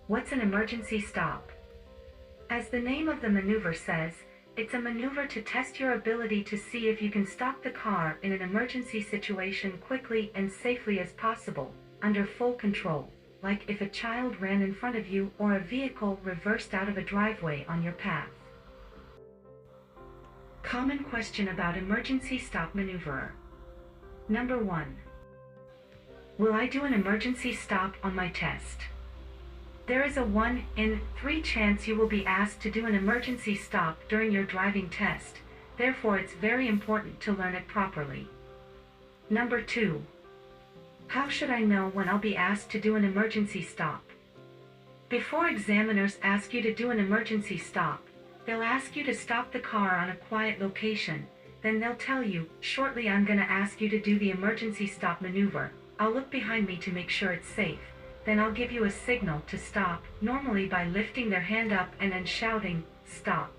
What's an emergency stop? As the name of the maneuver says, it's a maneuver to test your ability to see if you can stop the car in an emergency situation quickly and safely as possible, under full control, like if a child ran in front of you or a vehicle reversed out of a driveway on your path. Common question about emergency stop maneuver. Number 1. Will I do an emergency stop on my test? There is a 1 in 3 chance you will be asked to do an emergency stop during your driving test, therefore it's very important to learn it properly. Number 2. How should I know when I'll be asked to do an emergency stop? Before examiners ask you to do an emergency stop, they'll ask you to stop the car on a quiet location, then they'll tell you, shortly I'm gonna ask you to do the emergency stop maneuver. I'll look behind me to make sure it's safe. Then I'll give you a signal to stop, normally by lifting their hand up and then shouting, stop.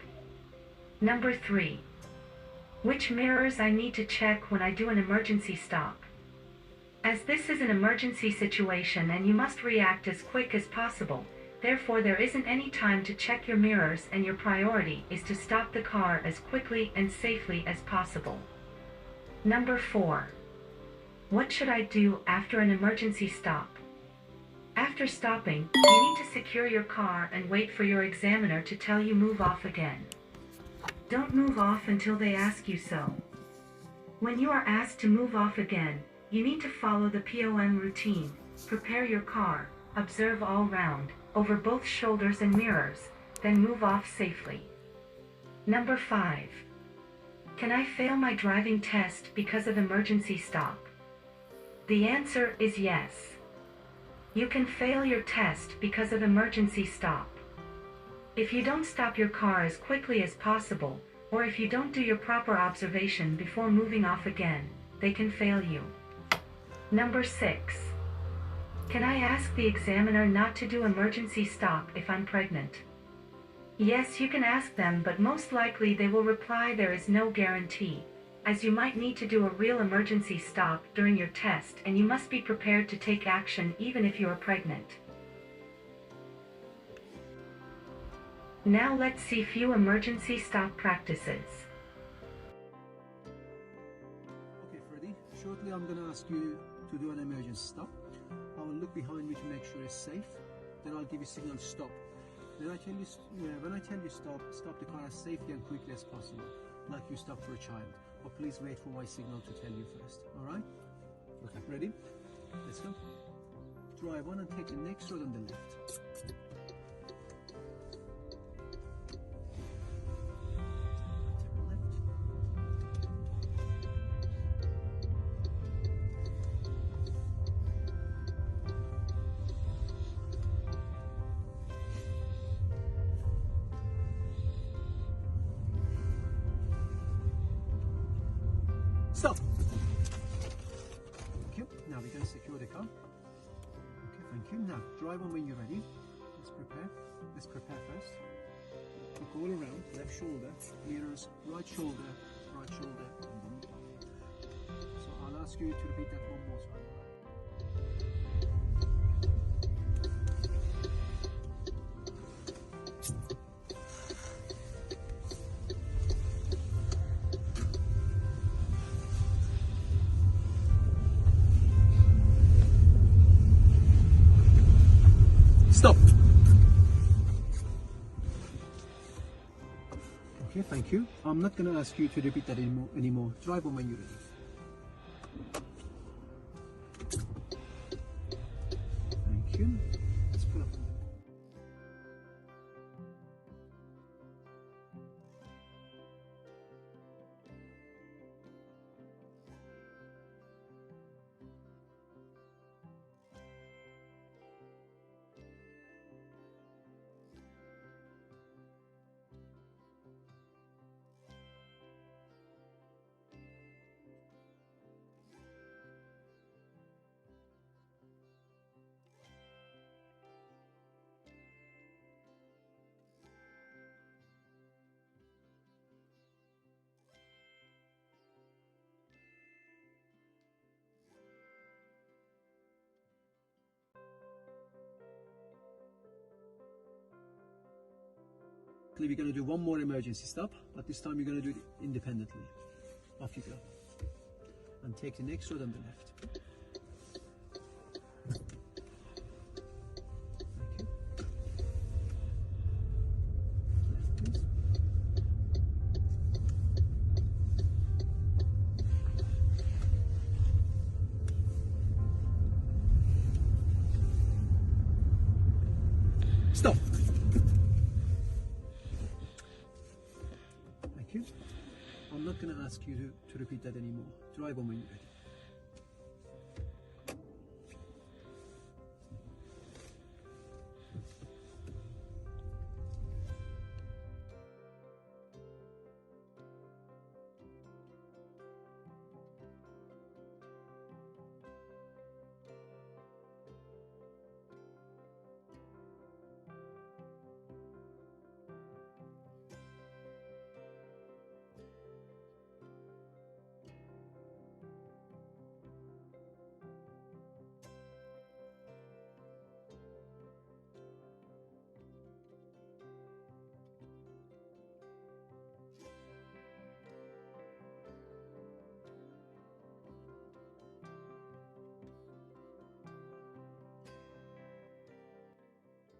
Number 3. Which mirrors I need to check when I do an emergency stop? As this is an emergency situation and you must react as quick as possible, therefore there isn't any time to check your mirrors and your priority is to stop the car as quickly and safely as possible. Number 4. What should I do after an emergency stop? After stopping, you need to secure your car and wait for your examiner to tell you move off again. Don't move off until they ask you so. When you are asked to move off again, you need to follow the POM routine, prepare your car, observe all round, over both shoulders and mirrors, then move off safely. Number 5. Can I fail my driving test because of emergency stop? The answer is yes. You can fail your test because of emergency stop. If you don't stop your car as quickly as possible, or if you don't do your proper observation before moving off again, they can fail you. Number 6. Can I ask the examiner not to do emergency stop if I'm pregnant? Yes, you can ask them, but most likely they will reply there is no guarantee, as you might need to do a real emergency stop during your test and you must be prepared to take action even if you are pregnant. Now let's see few emergency stop practices. Okay, Freddy, shortly I'm going to ask you to do an emergency stop. I will look behind me to make sure it's safe, then I'll give you a signal to stop. Then when I tell you stop, stop the car as safely and quickly as possible, like you stop for a child. But please wait for my signal to tell you first, alright? Okay, ready? Let's go. Drive on and take the next road on the left. Stop! Thank you. Now we're going to secure the car. Okay, thank you. Now drive on when you're ready. Let's prepare. Let's prepare first. Look all around. Left shoulder, mirrors, right shoulder, and then so I'll ask you to repeat that one more time. Stop. Okay, thank you. I'm not going to ask you to repeat that anymore. Drive on when you're ready. Thank you. Let's pull up. shortly we're going to do one more emergency stop, but this time you're going to do it independently. Off you go. And take the next road on the left. Okay. Left, please. Stop. Thank you. I'm not going to ask you to repeat that anymore. Drive on when you're ready.